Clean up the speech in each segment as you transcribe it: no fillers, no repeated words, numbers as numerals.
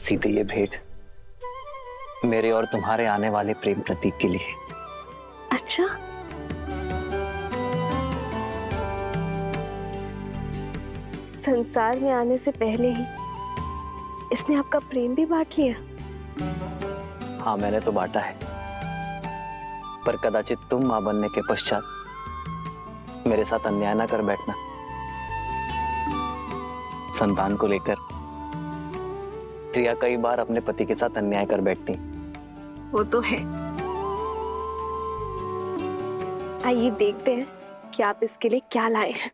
सीते, ये भेंट मेरे और तुम्हारे आने वाले प्रेम प्रतीक के लिए। अच्छा, संसार में आने से पहले ही इसने आपका प्रेम भी बांट लिया। हाँ, मैंने तो बांटा है, पर कदाचित तुम मां बनने के पश्चात मेरे साथ अन्याय ना कर बैठना। संतान को लेकर स्त्रियां कई बार अपने पति के साथ अन्याय कर बैठती। वो तो है। आइए देखते हैं कि आप इसके लिए क्या लाए हैं।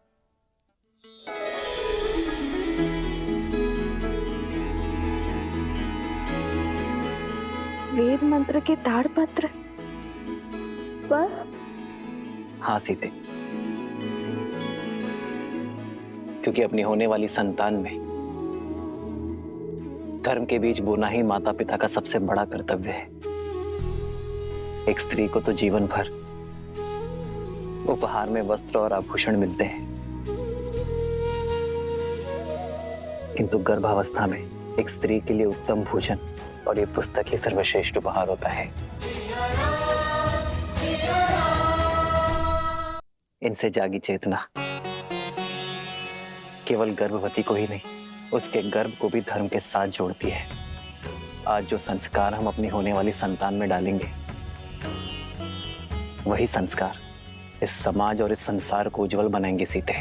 वेद मंत्र के ताड़पत्र, बस? हाँ सीते, क्योंकि अपनी होने वाली संतान में धर्म के बीच बोना ही माता पिता का सबसे बड़ा कर्तव्य है। एक स्त्री को तो जीवन भर उपहार में वस्त्र और आभूषण मिलते हैं, किंतु गर्भावस्था में एक स्त्री के लिए उत्तम भोजन और ये पुस्तक ही सर्वश्रेष्ठ उपहार होता है। इनसे जागी चेतना केवल गर्भवती को ही नहीं, उसके गर्भ को भी धर्म के साथ जोड़ती है। आज जो संस्कार हम अपनी होने वाली संतान में डालेंगे, वही संस्कार इस समाज और इस संसार को उज्जवल बनाएंगे सीते।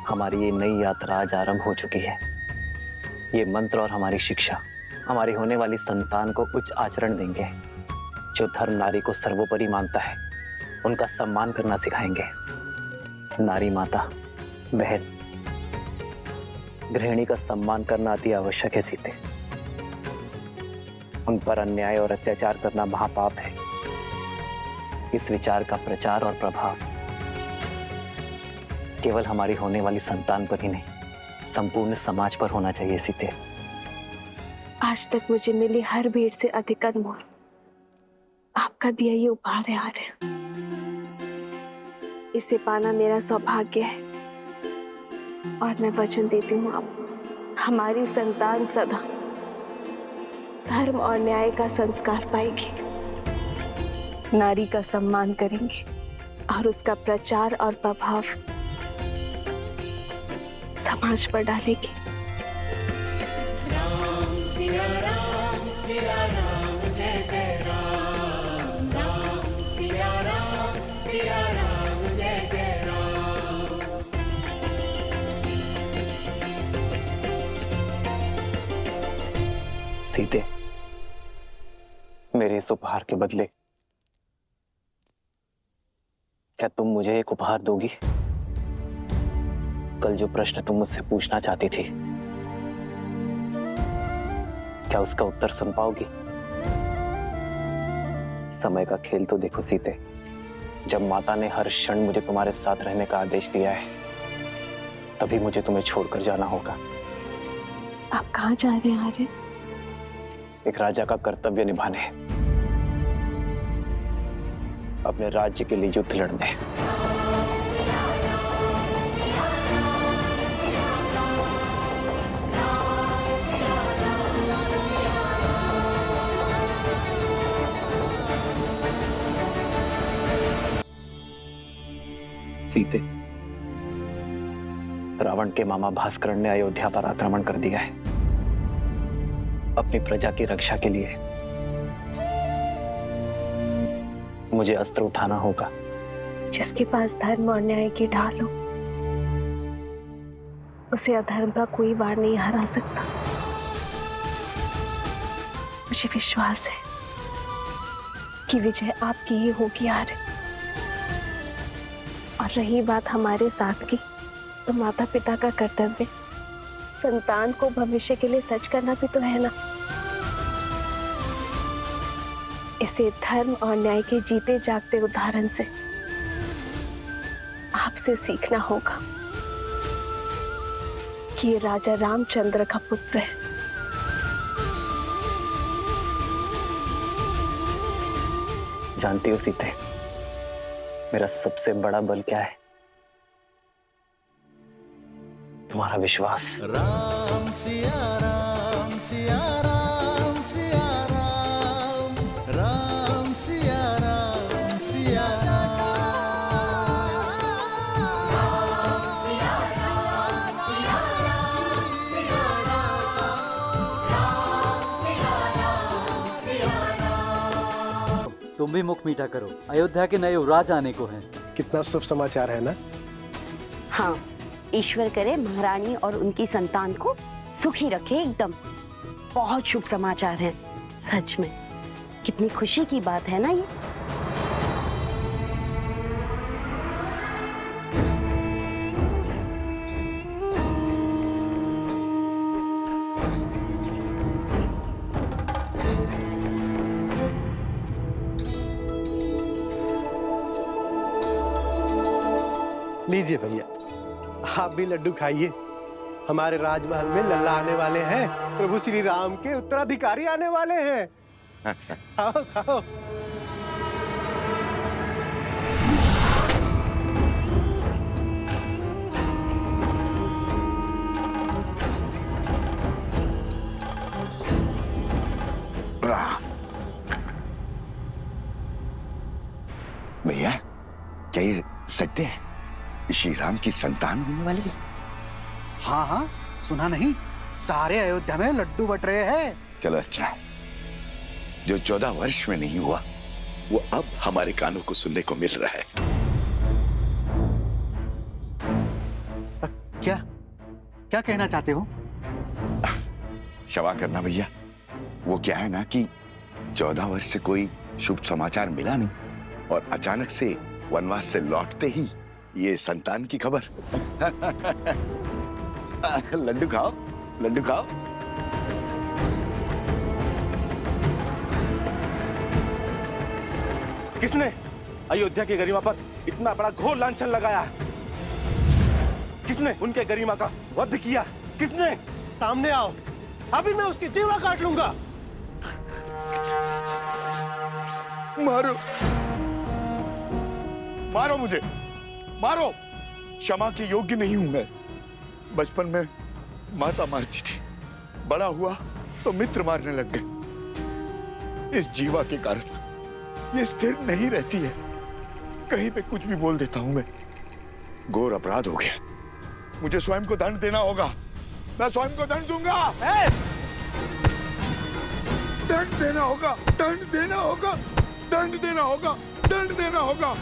हमारी ये नई यात्रा आज आरंभ हो चुकी है। ये मंत्र और हमारी शिक्षा हमारी होने वाली संतान को उच्च आचरण देंगे। जो धर्म नारी को सर्वोपरि मानता है, उनका सम्मान करना सिखाएंगे। नारी माता, बहन, गृहिणी का सम्मान करना अति आवश्यक है सीते। उन पर अन्याय और अत्याचार करना महापाप है। इस विचार का प्रचार और प्रभाव केवल हमारी होने वाली संतान पर ही नहीं, संपूर्ण समाज पर होना चाहिए सीते। आज तक मुझे मिली हर भेंट से अधिक अनमोल आपका दिया ये उपहार है आर्य। इसे पाना मेरा सौभाग्य है और मैं वचन देती हूँ आप हमारी संतान सदा धर्म और न्याय का संस्कार पाएगी, नारी का सम्मान करेंगे और उसका प्रचार और प्रभाव समाज पर डालेगी। राम सिया राम जय जय राम, राम सिया राम जय जय राम। सीते, मेरे इस उपहार के बदले क्या तुम मुझे एक उपहार दोगी? कल जो प्रश्न तुम मुझसे पूछना चाहती थी, क्या उसका उत्तर सुन पाओगी? समय का खेल तो देखो सीते, जब माता ने हर क्षण मुझे तुम्हारे साथ रहने का आदेश दिया है, तभी मुझे तुम्हें छोड़कर जाना होगा। आप कहाँ जा रहे हैं आर्य? एक राजा का कर्तव्य निभाने हैं, अपने राज्य के लिए युद्ध लड़ने हैं। सीते, रावण के मामा भास्कर ने अयोध्या पर आक्रमण कर दिया है। अपनी प्रजा की रक्षा के लिए मुझे अस्त्र उठाना होगा। जिसके पास धर्म और न्याय की ढाल हो, उसे अधर्म का कोई वार नहीं हरा सकता। मुझे विश्वास है कि विजय आपकी ही होगी आर्य। और रही बात हमारे साथ की, तो माता पिता का कर्तव्य संतान को भविष्य के लिए सच करना भी तो है ना। इसे धर्म और न्याय के जीते जागते उदाहरण से आपसे सीखना होगा कि ये राजा रामचंद्र का पुत्र है। जानती हो सीते, मेरा सबसे बड़ा बल क्या है? तुम्हारा विश्वास। राम सिया राम सिया राम सिया राम, राम सिया राम सिया राम। तुम भी मुख मीठा करो, अयोध्या के नए युवराज आने को हैं। कितना शुभ समाचार है ना। हाँ, ईश्वर करे महारानी और उनकी संतान को सुखी रखे एकदम। बहुत शुभ समाचार हैं, सच में कितनी खुशी की बात है ना ये। लीजिए भैया, आप भी लड्डू खाइए। हमारे राजमहल में लल्ला आने वाले हैं, प्रभु श्री राम के उत्तराधिकारी आने वाले हैं। खाओ खाओ। भैया, क्या ये सत्य है? श्री राम की संतान होने वाली है? हाँ हाँ, सुना नहीं, सारे अयोध्या में लड्डू बट रहे हैं। चलो अच्छा है, जो 14 वर्ष में नहीं हुआ वो अब हमारे कानों को सुनने को मिल रहा है। क्या क्या कहना चाहते हो? क्षमा करना भैया, वो क्या है ना कि 14 वर्ष से कोई शुभ समाचार मिला नहीं और अचानक से वनवास से लौटते ही ये संतान की खबर। लड्डू खाओ, लड्डू खाओ। किसने अयोध्या की गरिमा पर इतना बड़ा घोर लांछन लगाया है? किसने उनके गरिमा का वध किया? किसने? सामने आओ, अभी मैं उसकी जीवा काट लूंगा। मारो, मारो मुझे, मारो। क्षमा के योग्य नहीं हूं मैं। बचपन में माता मारती थी, बड़ा हुआ तो मित्र मारने लग गए। इस जीवा के कारण ये स्थिर नहीं रहती है, कहीं पे कुछ भी बोल देता हूं मैं। घोर अपराध हो गया, मुझे स्वयं को दंड देना होगा। मैं स्वयं को दंड दूंगा। दंड देना होगा, दंड देना होगा, दंड देना होगा, दंड देना होगा,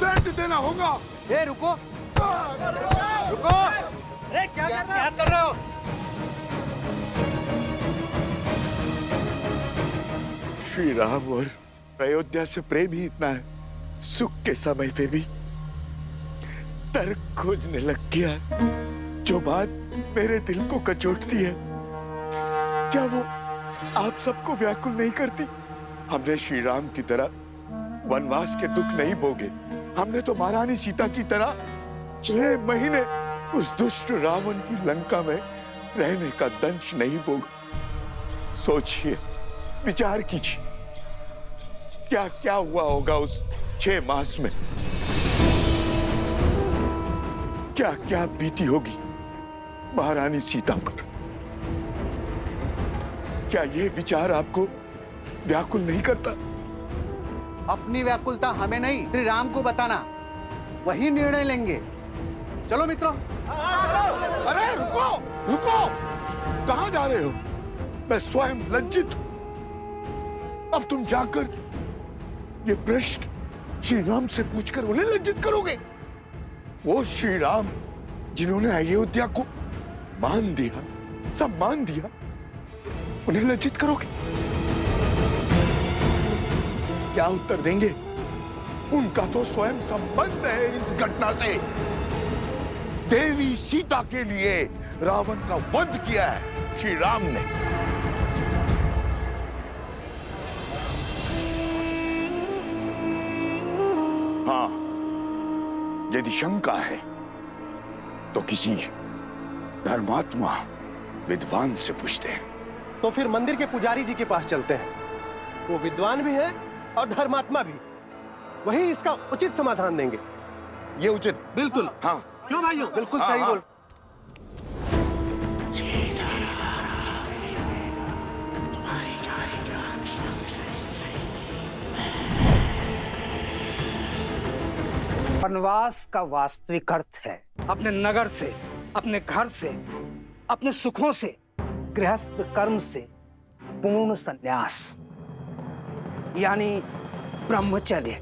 दंड देना होगा। ए रुको, रुको। अरे क्या कर रहे हो? श्री राम और अयोध्या से प्रेम ही इतना है, सुख के समय पे भी तर्क खोजने लग गया। जो बात मेरे दिल को कचोटती है, क्या वो आप सबको व्याकुल नहीं करती? हमने श्री राम की तरह वनवास के दुख नहीं भोगे। हमने तो महारानी सीता की तरह 6 महीने उस दुष्ट रावण की लंका में रहने का दंश नहीं भोगा। सोचिए, विचार कीजिए, क्या क्या हुआ होगा उस 6 मास में। क्या क्या बीती होगी महारानी सीता पर। क्या ये विचार आपको व्याकुल नहीं करता? अपनी व्याकुलता हमें नहीं, श्री राम को बताना, वही निर्णय लेंगे। चलो मित्रों। अरे रुको, रुको, कहां जा रहे हो? मैं स्वयं लज्जित हूं। अब तुम जाकर ये प्रश्न श्री राम से पूछकर उन्हें लज्जित करोगे? वो श्री राम जिन्होंने अयोध्या को मान दिया, सम्मान दिया, उन्हें लज्जित करोगे? क्या उत्तर देंगे? उनका तो स्वयं संबंध है इस घटना से। देवी सीता के लिए रावण का वध किया है श्री राम ने। हाँ, यदि शंका है तो किसी धर्मात्मा विद्वान से पूछते हैं। तो फिर मंदिर के पुजारी जी के पास चलते हैं, वो विद्वान भी है और धर्मात्मा भी, वही इसका उचित समाधान देंगे। ये उचित? बिल्कुल। हाँ। क्यों भाइयों? बिल्कुल हाँ, सही हाँ। बोल। सीताराम। वनवास का वास्तविक अर्थ है अपने नगर से, अपने घर से, अपने सुखों से, गृहस्थ कर्म से पूर्ण संन्यास, यानी ब्रह्मचर्य।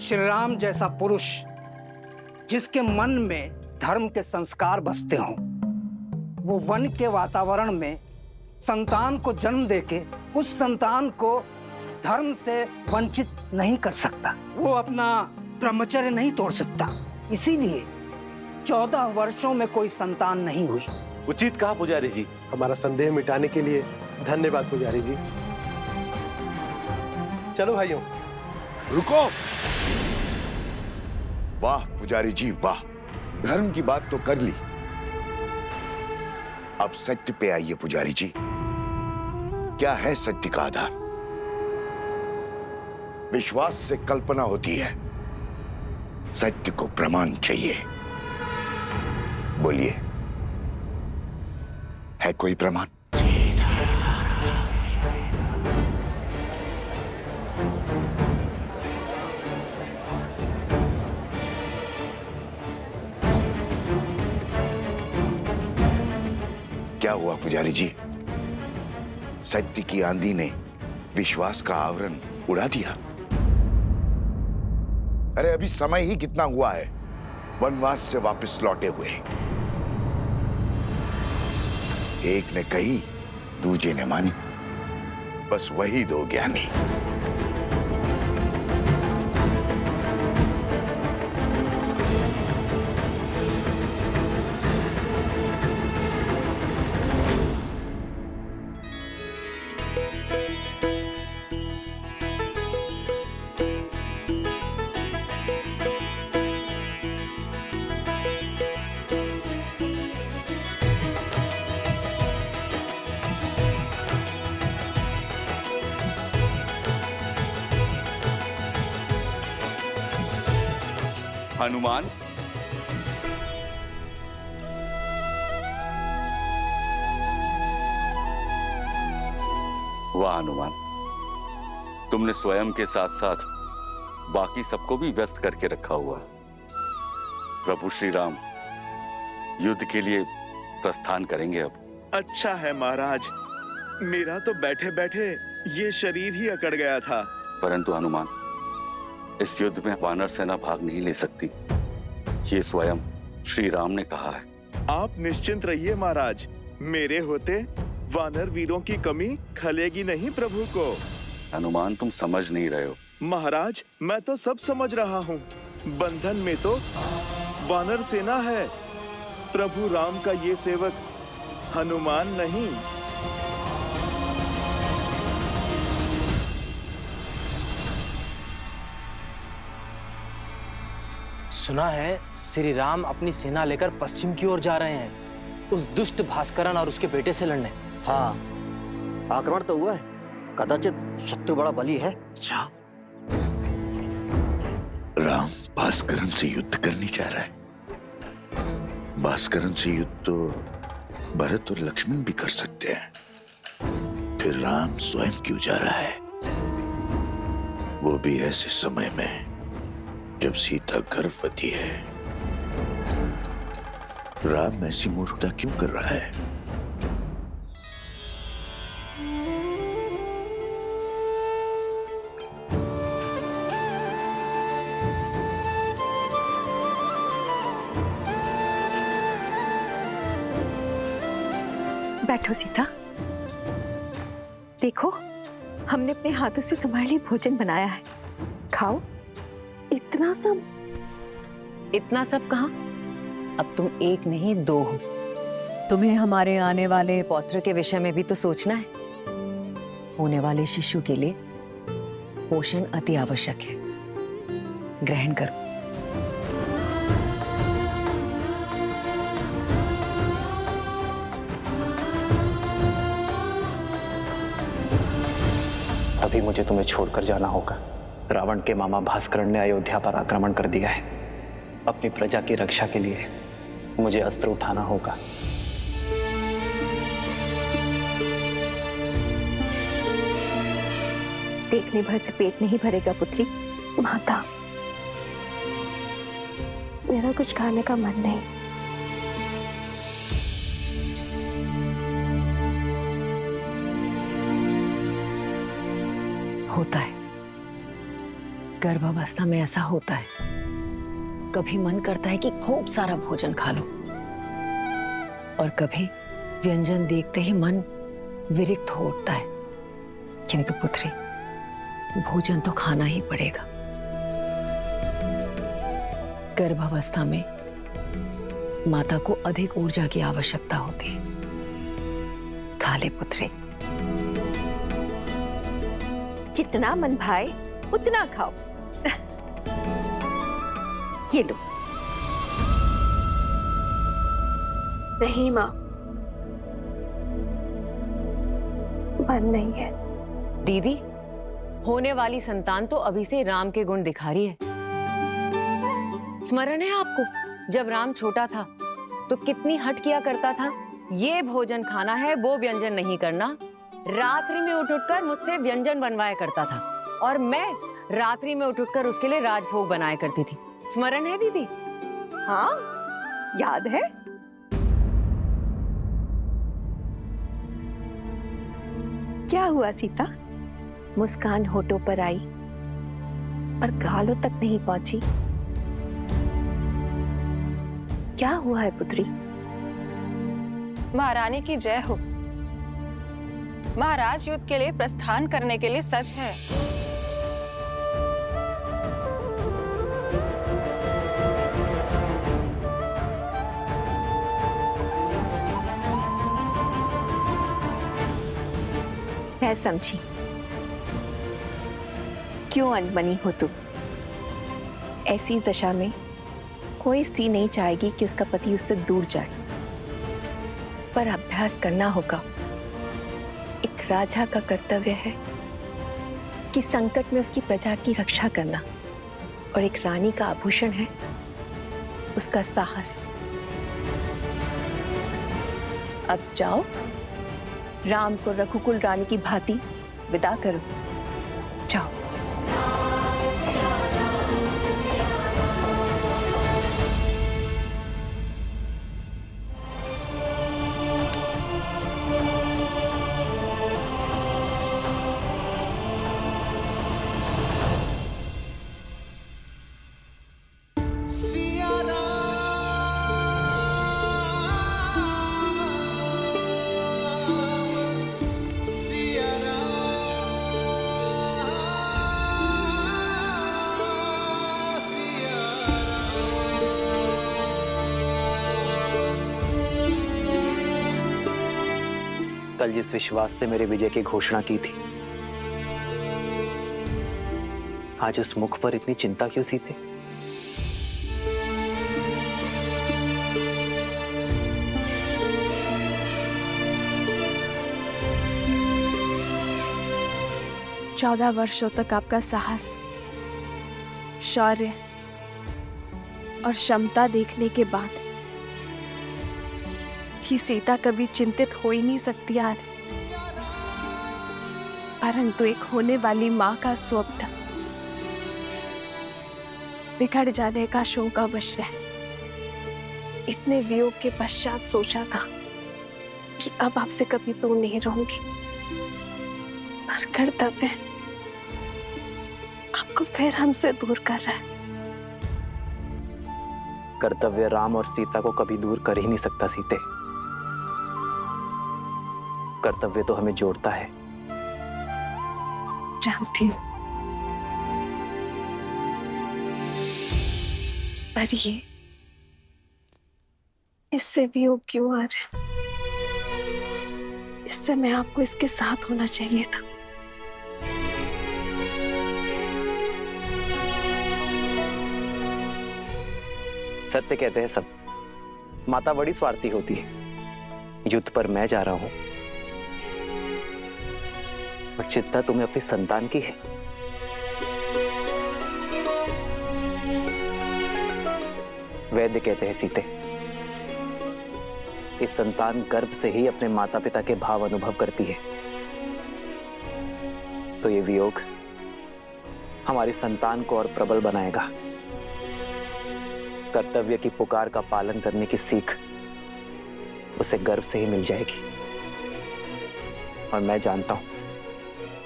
श्री राम जैसा पुरुष जिसके मन में धर्म के संस्कार बसते हों, वो वन के वातावरण में संतान को जन्म देके उस संतान को धर्म से वंचित नहीं कर सकता। वो अपना ब्रह्मचर्य नहीं तोड़ सकता। इसीलिए 14 वर्षों में कोई संतान नहीं हुई। उचित कहा पुजारी जी। हमारा संदेह मिटाने के लिए धन्यवाद पुजारी जी। चलो भाइयों। रुको। वाह पुजारी जी वाह, धर्म की बात तो कर ली, अब सत्य पे आइए पुजारी जी। क्या है सत्य का आधार? विश्वास से कल्पना होती है, सत्य को प्रमाण चाहिए। बोलिए, है कोई प्रमाण? क्या हुआ पुजारी जी? सत्य की आंधी ने विश्वास का आवरण उड़ा दिया। अरे अभी समय ही कितना हुआ है वनवास से वापस लौटे हुए। एक ने कही, दूजे ने मानी, बस वही दो ज्ञानी। हनुमान, वाह हनुमान, तुमने स्वयं के साथ साथ बाकी सबको भी व्यस्त करके रखा हुआ। प्रभु श्री राम युद्ध के लिए प्रस्थान करेंगे अब। अच्छा है महाराज, मेरा तो बैठे बैठे ये शरीर ही अकड़ गया था। परंतु हनुमान, इस युद्ध में वानर सेना भाग नहीं ले सकती, ये स्वयं श्री राम ने कहा है। आप निश्चिंत रहिए महाराज, मेरे होते वानर वीरों की कमी खलेगी नहीं प्रभु को। हनुमान, तुम समझ नहीं रहे हो। महाराज, मैं तो सब समझ रहा हूँ। बंधन में तो वानर सेना है, प्रभु राम का ये सेवक हनुमान नहीं। सुना है श्री राम अपनी सेना लेकर पश्चिम की ओर जा रहे हैं, उस दुष्ट भास्करन और उसके बेटे से लड़ने। हाँ, आक्रमण तो हुआ है, कदाचित शत्रु बड़ा बली है। अच्छा, राम भास्करन से युद्ध करने जा रहा है। भास्करन से युद्ध तो भरत और लक्ष्मण भी कर सकते हैं, फिर राम स्वयं क्यों जा रहा है? वो भी ऐसे समय में जब सीता गर्भवती है। राम ऐसी मूर्खता क्यों कर रहा है? बैठो सीता, देखो हमने अपने हाथों से तुम्हारे लिए भोजन बनाया है, खाओ। इतना सब कहाँ? अब तुम एक नहीं दो हो। तुम्हें हमारे आने वाले पौत्र के विषय में भी तो सोचना है। होने वाले शिशु के लिए पोषण अति आवश्यक है। ग्रहण करो। अभी मुझे तुम्हें छोड़कर जाना होगा। रावण के मामा भास्करन ने अयोध्या पर आक्रमण कर दिया है। अपनी प्रजा की रक्षा के लिए मुझे अस्त्र उठाना होगा। देखने भर से पेट नहीं भरेगा पुत्री। माता, मेरा कुछ खाने का मन नहीं। होता है, गर्भावस्था में ऐसा होता है। कभी मन करता है कि खूब सारा भोजन खा लो, और कभी व्यंजन देखते ही मन विरक्त हो उठता है। किंतु पुत्री, भोजन तो खाना ही पड़ेगा। गर्भावस्था में माता को अधिक ऊर्जा की आवश्यकता होती है। खा ले पुत्री। जितना मन भाए उतना खाओ। ये लो। नहीं माँ, मन नहीं है। दीदी, होने वाली संतान तो अभी से राम के गुण दिखा रही है। स्मरण है आपको, जब राम छोटा था तो कितनी हट किया करता था। ये भोजन खाना है, वो व्यंजन नहीं करना। रात्रि में उठ उठकर मुझसे व्यंजन बनवाया करता था, और मैं रात्रि में उठ उठकर उसके लिए राजभोग बनाया करती थी। स्मरण है दीदी? हाँ, याद है। क्या हुआ सीता? मुस्कान होठों पर आई और गालों तक नहीं पहुंची। क्या हुआ है पुत्री? महारानी की जय हो। महाराज युद्ध के लिए प्रस्थान करने के लिए सच है। मैं समझी क्यों अनबनी हो तुम। ऐसी दशा में कोई स्त्री नहीं चाहेगी कि उसका पति उससे दूर जाए, पर अभ्यास करना होगा। एक राजा का कर्तव्य है कि संकट में उसकी प्रजा की रक्षा करना, और एक रानी का आभूषण है उसका साहस। अब जाओ, राम को रघुकुल रानी की भांति विदा करो। जाओ। कल जिस विश्वास से मेरे विजय की घोषणा की थी, आज उस मुख पर इतनी चिंता क्यों सीते? चौदह वर्षों तक आपका साहस, शौर्य और क्षमता देखने के बाद कि सीता कभी चिंतित हो ही नहीं सकती यार। परंतु एक होने वाली माँ का स्वप्न बिगड़ जाने का शोक अवश्य है। इतने वियोग के पश्चात सोचा था कि अब आपसे कभी दूर नहीं रहूंगी, पर कर्तव्य आपको फिर हमसे दूर कर रहा है। कर्तव्य राम और सीता को कभी दूर कर ही नहीं सकता सीते। कर्तव्य तो हमें जोड़ता है। जानती हूँ, पर ये इससे वियोग क्यों आ रहा है? इस समय आपको इसके साथ होना चाहिए था। सत्य कहते हैं सब। माता बड़ी स्वार्थी होती है। युद्ध पर मैं जा रहा हूं, और चिंता तुम्हें अपनी संतान की है। वैद्य कहते हैं सीते, इस संतान गर्भ से ही अपने माता पिता के भाव अनुभव करती है। तो ये वियोग हमारी संतान को और प्रबल बनाएगा। कर्तव्य की पुकार का पालन करने की सीख उसे गर्व से ही मिल जाएगी। और मैं जानता हूं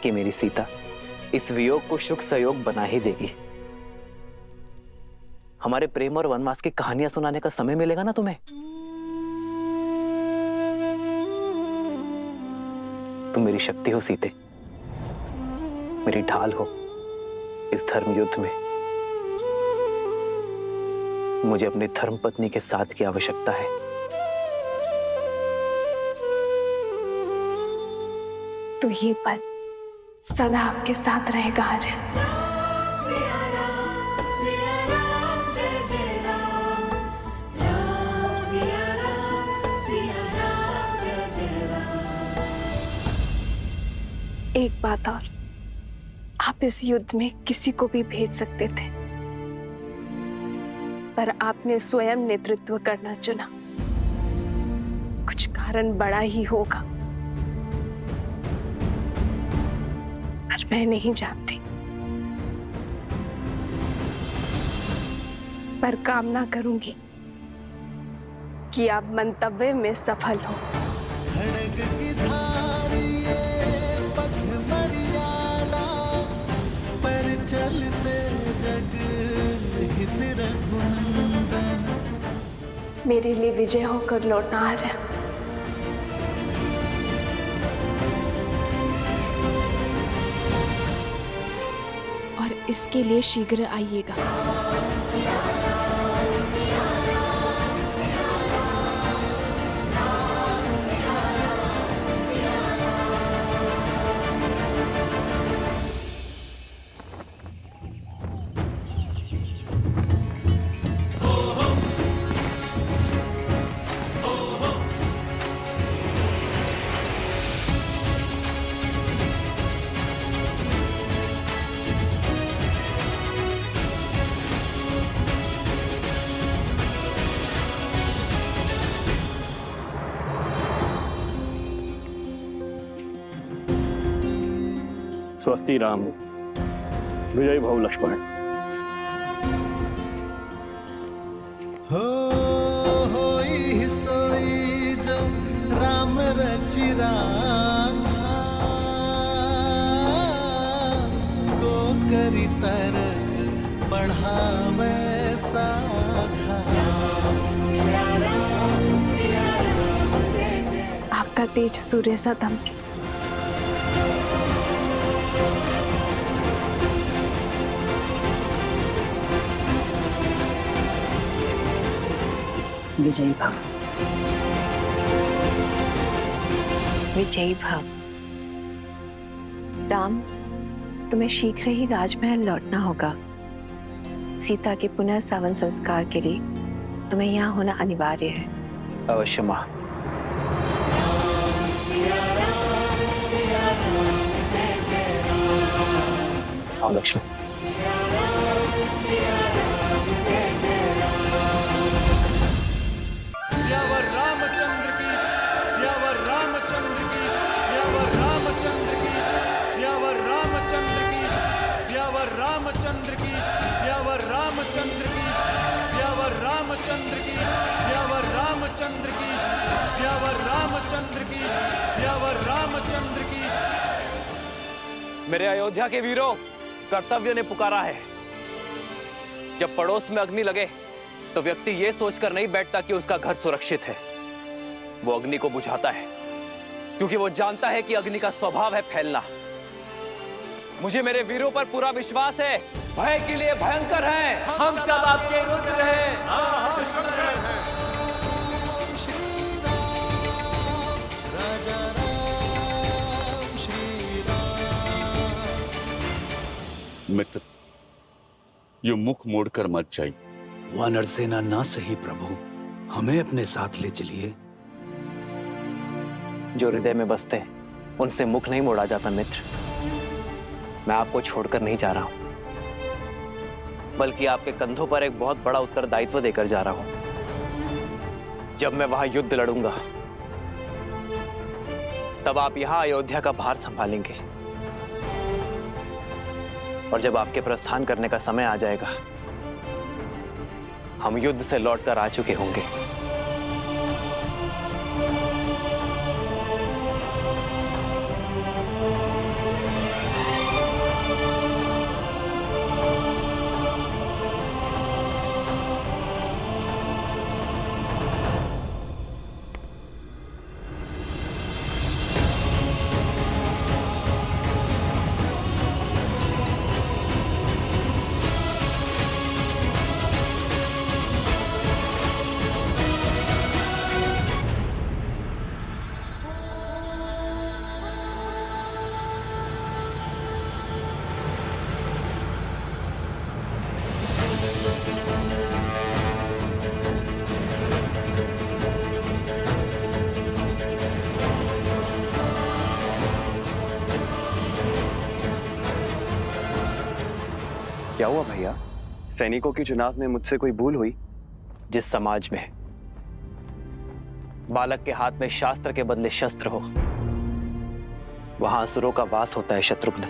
कि मेरी सीता इस वियोग को सुख सहयोग बना ही देगी। हमारे प्रेम और वनवास की कहानियां सुनाने का समय मिलेगा ना तुम्हें? तुम मेरी शक्ति हो सीते, मेरी ढाल हो इस धर्म युद्ध में। मुझे अपनी धर्म पत्नी के साथ की आवश्यकता है। तो ये पल सदा आपके साथ रहेगा आर्य। एक बात और, आप इस युद्ध में किसी को भी भेज सकते थे, पर आपने स्वयं नेतृत्व करना चुना। कुछ कारण बड़ा ही होगा, पर मैं नहीं जानती। पर कामना करूंगी कि आप मंतव्य में सफल हो। खड़ग की धार ये पथ मर्यादा पर चलते जग हित रघुनंदन। मेरे लिए विजय होकर लौटना आ रहा है। और इसके लिए शीघ्र आइएगा। स्वस्ति राम, विजय भव लक्ष्मण। होई सोई जो राम रचि राखा, को करी तर बढ़ावे साखा। आपका तेज सूर्य सा दमके। विजयी भव, विजयी भव। राम, तुम्हें शीघ्र ही राजमहल लौटना होगा। सीता के पुनः सावन संस्कार के लिए तुम्हें यहाँ होना अनिवार्य है। अवश्य मां। आओ लक्ष्मण। सियावर रामचंद्र की, सियावर रामचंद्र की, सियावर रामचंद्र की, सियावर रामचंद्र की, सियावर रामचंद्र की, सियावर रामचंद्र की, सियावर रामचंद्र की, सियावर रामचंद्र की, सियावर रामचंद्र की, सियावर रामचंद्र की। मेरे अयोध्या के वीरों, कर्तव्य ने पुकारा है। जब पड़ोस में अग्नि लगे तो व्यक्ति ये सोचकर नहीं बैठता कि उसका घर सुरक्षित है। वो अग्नि को बुझाता है क्योंकि वो जानता है कि अग्नि का स्वभाव है फैलना। मुझे मेरे वीरों पर पूरा विश्वास है। भय के लिए भयंकर हैं। हम सब आपके रुद्र हैं। राजा राम श्री राम। मित्र, ये मुख मोड़कर मत जाइए। वानर सेना ना सही प्रभु, हमें अपने साथ ले चलिए। जो हृदय में बसते हैं उनसे मुख नहीं मोड़ा जाता मित्र। मैं आपको छोड़कर नहीं जा रहा हूं, बल्कि आपके कंधों पर एक बहुत बड़ा उत्तरदायित्व देकर जा रहा हूं। जब मैं वहां युद्ध लड़ूंगा तब आप यहां अयोध्या का भार संभालेंगे, और जब आपके प्रस्थान करने का समय आ जाएगा हम युद्ध से लौटकर आ चुके होंगे। क्या हुआ भैया? सैनिकों के चुनाव में मुझसे कोई भूल हुई? जिस समाज में बालक के हाथ में शास्त्र के बदले शस्त्र हो, वहां असुरों का वास होता है शत्रुघ्न।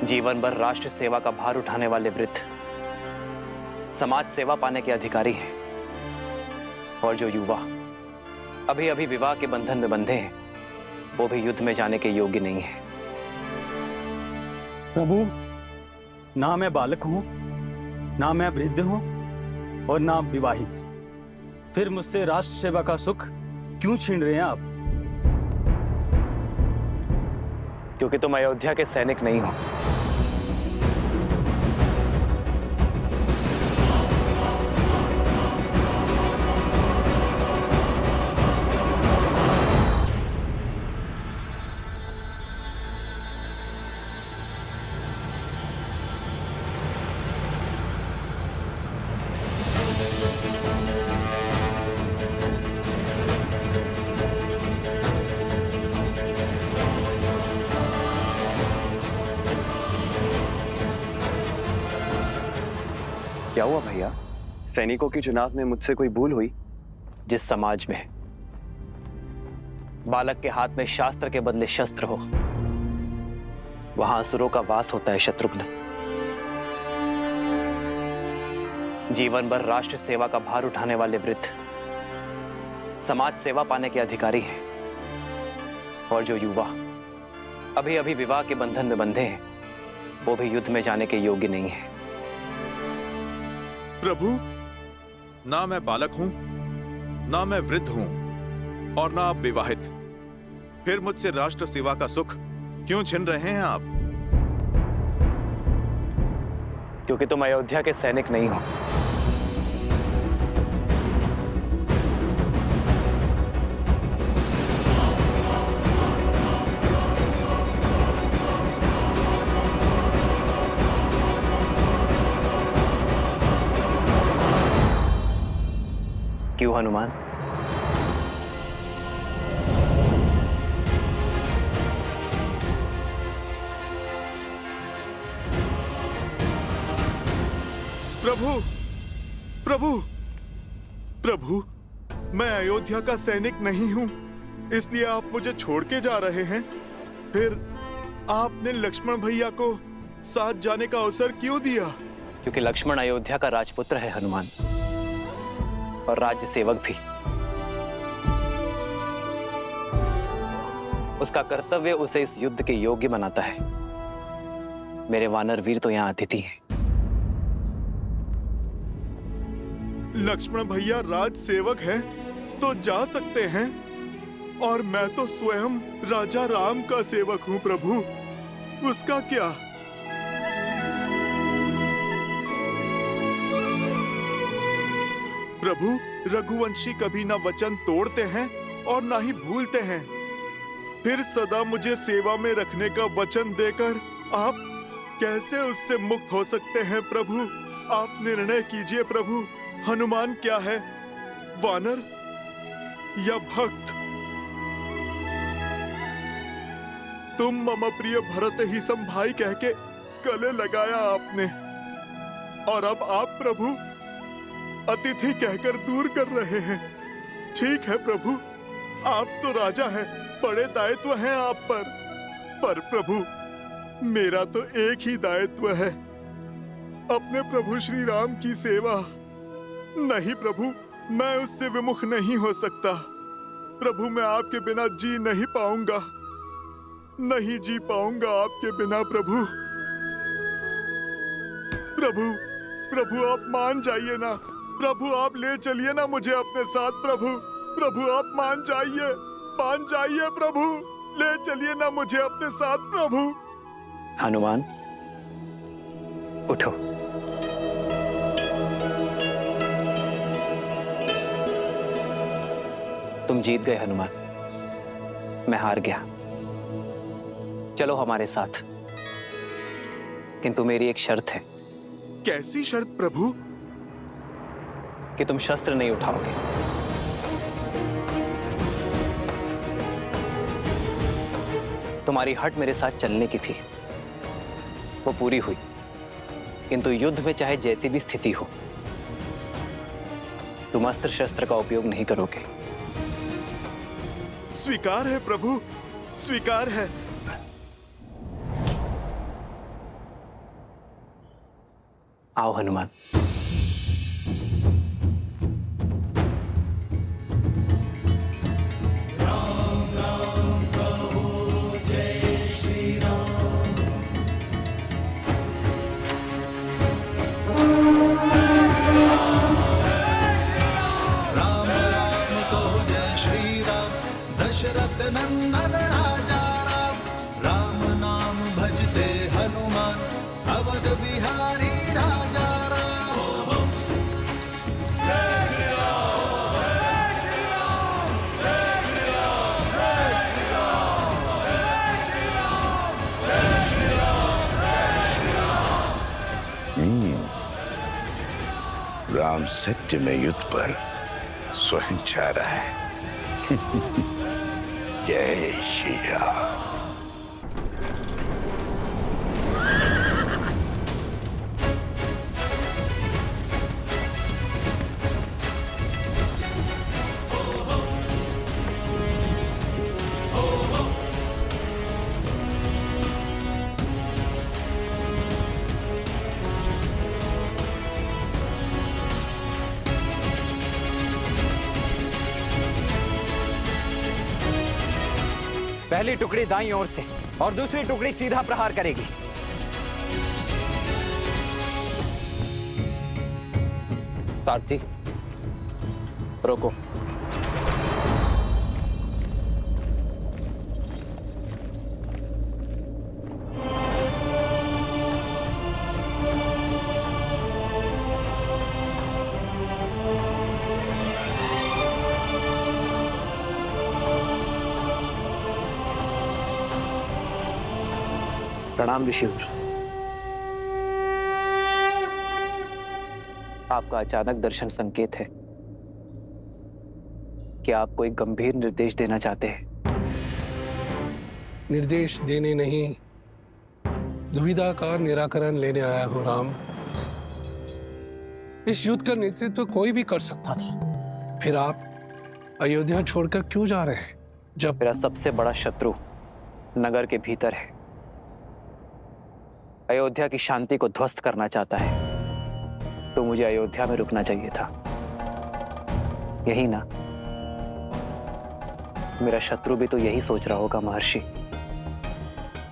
जीवन भर राष्ट्र सेवा का भार उठाने वाले वृद्ध समाज सेवा पाने के अधिकारी हैं, और जो युवा अभी अभी विवाह के बंधन में बंधे हैं, वो भी युद्ध में जाने के योग्य नहीं है। प्रभु, ना मैं बालक हूं, ना मैं वृद्ध हूं, और ना विवाहित। फिर मुझसे राष्ट्र सेवा का सुख क्यों छीन रहे हैं आप? क्योंकि तुम अयोध्या के सैनिक नहीं हो। क्या हुआ भैया? सैनिकों के चुनाव में मुझसे कोई भूल हुई? जिस समाज में बालक के हाथ में शास्त्र के बदले शस्त्र हो, वहां असुरों का वास होता है शत्रुघ्न। जीवन भर राष्ट्र सेवा का भार उठाने वाले वृद्ध समाज सेवा पाने के अधिकारी हैं, और जो युवा अभी अभी विवाह के बंधन में बंधे हैं, वो भी युद्ध में जाने के योग्य नहीं है। प्रभु, ना मैं बालक हूं, ना मैं वृद्ध हूं, और ना आप विवाहित। फिर मुझसे राष्ट्र सेवा का सुख क्यों छीन रहे हैं आप? क्योंकि तुम अयोध्या के सैनिक नहीं हो। क्यों हनुमान? प्रभु, प्रभु, प्रभु, मैं अयोध्या का सैनिक नहीं हूं, इसलिए आप मुझे छोड़ के जा रहे हैं। फिर आपने लक्ष्मण भैया को साथ जाने का अवसर क्यों दिया? क्योंकि लक्ष्मण अयोध्या का राजपुत्र है हनुमान, और राज्य सेवक भी। उसका कर्तव्य उसे इस युद्ध के योग्य बनाता है। मेरे वानर वीर तो यहाँ अतिथि हैं। लक्ष्मण भैया राज सेवक हैं, तो जा सकते हैं, और मैं तो स्वयं राजा राम का सेवक हूं प्रभु, उसका क्या? प्रभु, रघुवंशी कभी ना वचन तोड़ते हैं और ना ही भूलते हैं। फिर सदा मुझे सेवा में रखने का वचन देकर आप कैसे उससे मुक्त हो सकते हैं प्रभु? आप निर्णय कीजिए प्रभु, हनुमान क्या है, वानर या भक्त? तुम मम प्रिय भरत ही सम भाई कह के गले लगाया आपने, और अब आप प्रभु अतिथि कहकर दूर कर रहे हैं। ठीक है प्रभु, आप तो राजा हैं, बड़े दायित्व हैं आप पर प्रभु मेरा तो एक ही दायित्व है, अपने प्रभु श्री राम की सेवा। नहीं प्रभु, मैं उससे विमुख नहीं हो सकता। प्रभु, मैं आपके बिना जी नहीं पाऊंगा, नहीं जी पाऊंगा आपके बिना प्रभु। प्रभु, प्रभु आप मान जाइए ना। प्रभु आप ले चलिए ना मुझे अपने साथ। प्रभु, प्रभु आप मान जाइए प्रभु, ले चलिए ना मुझे अपने साथ प्रभु। हनुमान उठो। तुम जीत गए हनुमान, मैं हार गया। चलो हमारे साथ, किंतु मेरी एक शर्त है। कैसी शर्त प्रभु? कि तुम शस्त्र नहीं उठाओगे। तुम्हारी हट मेरे साथ चलने की थी, वो पूरी हुई, किंतु युद्ध में चाहे जैसी भी स्थिति हो, तुम अस्त्र शस्त्र का उपयोग नहीं करोगे। स्वीकार है प्रभु, स्वीकार है। आओ हनुमान। दशरथ नंदन राजा राम, राम नाम भजते हनुमान, अवध बिहारी राजा राम। जय श्री राम, जय श्री राम, जय श्री राम, जय श्री राम, जय श्री राम, जय श्री राम, जय श्री राम। राम सत्य में युद्ध पर स्वयं जा रहा है। जय श्री राम। पहली टुकड़ी दाईं ओर से और दूसरी टुकड़ी सीधा प्रहार करेगी। सारथी रोको। प्रणाम ऋषिवर। आपका अचानक दर्शन संकेत है कि आप कोई गंभीर निर्देश देना चाहते हैं। निर्देश देने नहीं, दुविधा का निराकरण लेने आया हूं राम। इस युद्ध का नेतृत्व कोई भी कर सकता था, फिर आप अयोध्या छोड़कर क्यों जा रहे हैं? जब मेरा सबसे बड़ा शत्रु नगर के भीतर है, अयोध्या की शांति को ध्वस्त करना चाहता है, तो मुझे अयोध्या में रुकना चाहिए था। यही ना? मेरा शत्रु भी तो यही सोच रहा होगा महर्षि।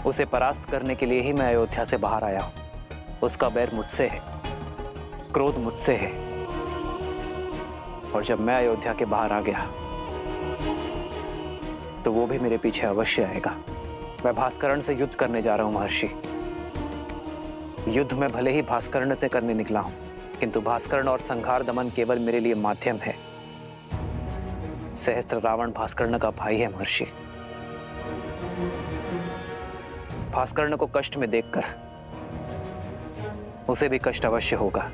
उसे परास्त करने के लिए ही मैं अयोध्या से बाहर आया हूं। उसका बैर मुझसे है, क्रोध मुझसे है, और जब मैं अयोध्या के बाहर आ गया तो वो भी मेरे पीछे अवश्य आएगा। मैं भास्करण से युद्ध करने जा रहा हूं महर्षि। युद्ध में भले ही भास्करण से करने निकला हूं, किंतु भास्करण और संहार दमन केवल मेरे लिए माध्यम है। सहस्त्र रावण भास्करण का भाई है महर्षि। भास्करण को कष्ट में देखकर उसे भी कष्ट अवश्य होगा।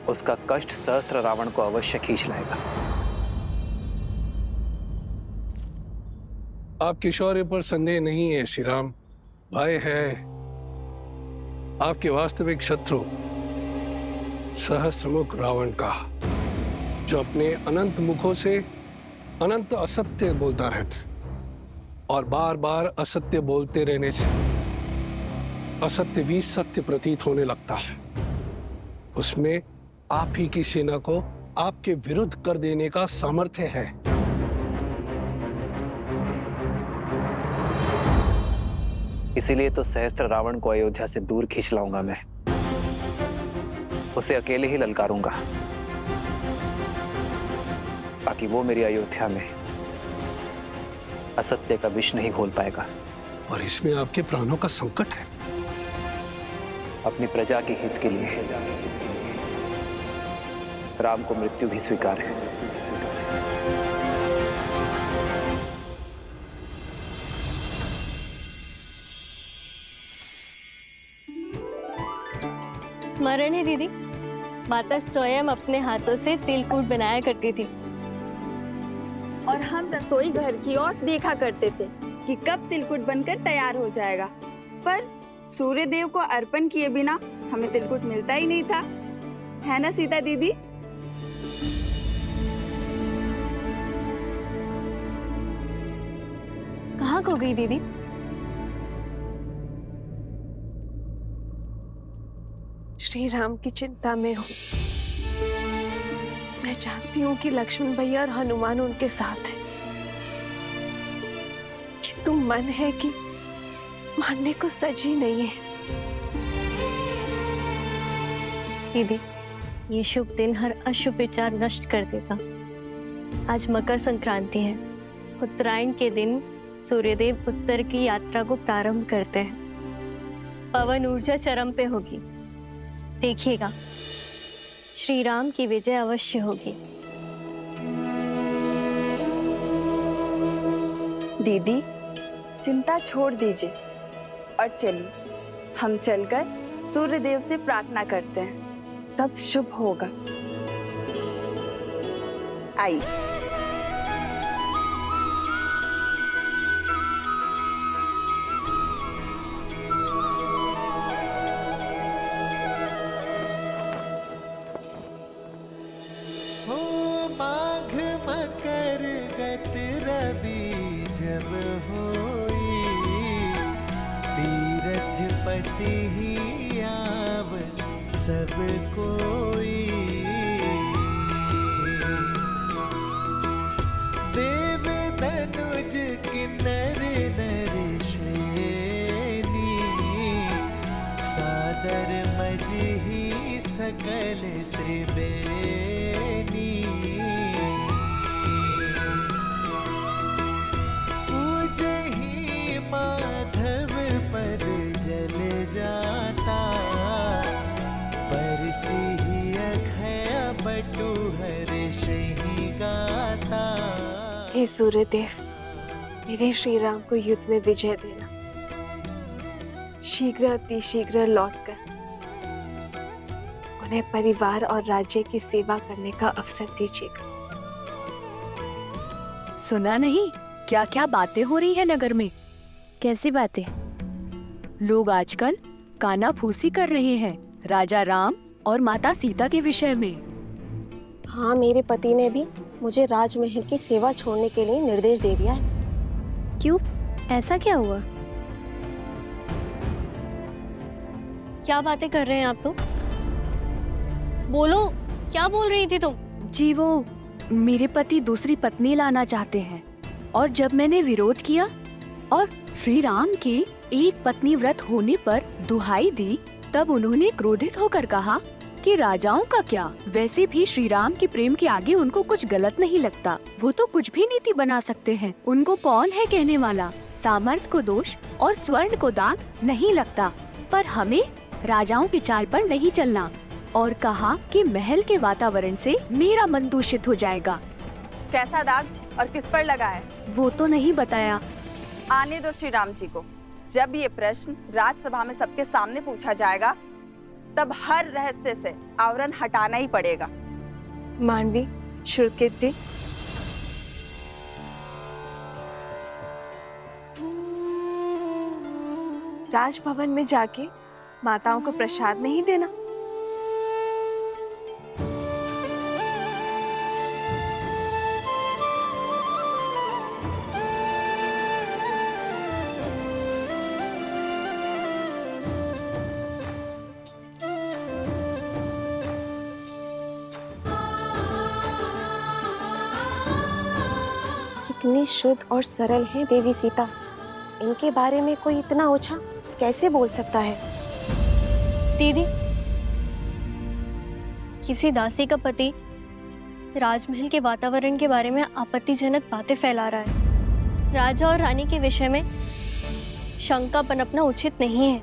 उसका कष्ट सहस्त्र रावण को अवश्य खींच लाएगा। आपके शौर्य पर संदेह नहीं है श्री राम। भय है आपके वास्तविक शत्रु सहस्रमुख रावण का, जो अपने अनंत मुखों से अनंत असत्य बोलता रहता है, और बार बार असत्य बोलते रहने से असत्य भी सत्य प्रतीत होने लगता है। उसमें आप ही की सेना को आपके विरुद्ध कर देने का सामर्थ्य है। इसीलिए तो सहस्त्र रावण को अयोध्या से दूर खींच लाऊंगा मैं। उसे अकेले ही ललकारूंगा, ताकि वो मेरी अयोध्या में असत्य का विष नहीं घोल पाएगा। और इसमें आपके प्राणों का संकट है। अपनी प्रजा के हित के लिए राम को मृत्यु भी स्वीकार है। स्मरण है दीदी, माता स्वयं अपने हाथों से तिलकूट बनाया करती थी। और हम रसोई घर की ओर देखा करते थे कि कब तिलकुट बनकर तैयार हो जाएगा, पर सूर्य देव को अर्पण किए बिना हमें तिलकुट मिलता ही नहीं था, है ना सीता दीदी? कहाँ खो गई दीदी? श्री राम की चिंता में हूँ। मैं जानती हूँ कि लक्ष्मण भैया और हनुमान उनके साथ हैं, किंतु मन है कि मानने को सजी नहीं है। दीदी, ये शुभ दिन हर अशुभ विचार नष्ट कर देगा। आज मकर संक्रांति है। उत्तरायण के दिन सूर्यदेव उत्तर की यात्रा को प्रारंभ करते हैं। पवन ऊर्जा चरम पे होगी। देखिएगा, श्री राम की विजय अवश्य होगी। दीदी, चिंता छोड़ दीजिए और चलिए हम चलकर सूर्य देव से प्रार्थना करते हैं, सब शुभ होगा। आइए। माघ मकर गत रवि जब होई, तीरथ पति ही आव सब कोई। देव धनुज किन्नर नर श्रेणी, सादर मजही सकल त्रिवेणी। पूजहि माधव पर जल जाता, परसिहि अक्षय बटु हर्षहि गाता। हे सूर्यदेव, मेरे श्री राम को युद्ध में विजय देना। शीघ्र अति शीघ्र लौटकर उन्हें परिवार और राज्य की सेवा करने का अवसर दीजिएगा। सुना नहीं क्या क्या बातें हो रही है नगर में? कैसी बातें? लोग आजकल कानाफूसी कर रहे हैं राजा राम और माता सीता के विषय में। हाँ, मेरे पति ने भी मुझे राजमहल की सेवा छोड़ने के लिए निर्देश दे दिया है। क्यों? ऐसा क्या हुआ? क्या बातें कर रहे हैं आप लोग? बोलो, क्या बोल रही थी तुम? जी, वो मेरे पति दूसरी पत्नी लाना चाहते हैं, और जब मैंने विरोध किया और श्री राम के एक पत्नी व्रत होने पर दुहाई दी, तब उन्होंने क्रोधित होकर कहा कि राजाओं का क्या, वैसे भी श्री राम के प्रेम के आगे उनको कुछ गलत नहीं लगता। वो तो कुछ भी नीति बना सकते हैं। उनको कौन है कहने वाला? सामर्थ्य को दोष और स्वर्ण को दाग नहीं लगता। पर हमें राजाओं की चाल पर नहीं चलना, और कहा कि महल के वातावरण से मेरा मन दूषित हो जाएगा। कैसा दाग और किस पर लगा है? वो तो नहीं बताया। आने दो श्री राम जी को। जब ये प्रश्न राजसभा में सबके सामने पूछा जाएगा, तब हर रहस्य से आवरण हटाना ही पड़ेगा। मांडवी, शुल्कीर्ति, राजभवन में जाके माताओं को प्रसाद नहीं देना? कितनी शुद्ध और सरल है देवी सीता। इनके बारे में कोई इतना ओछा कैसे बोल सकता है? दीदी, किसी दासी का पति राजमहल के वातावरण के बारे में आपत्तिजनक बातें फैला रहा है। राजा और रानी के विषय में शंका पनपना उचित नहीं है।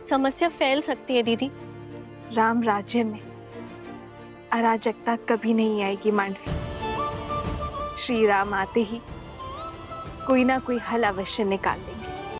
समस्या फैल सकती है दीदी। राम राज्य में अराजकता कभी नहीं आएगी मांडवी। श्री राम आते ही कोई ना कोई हल अवश्य निकाल देंगे।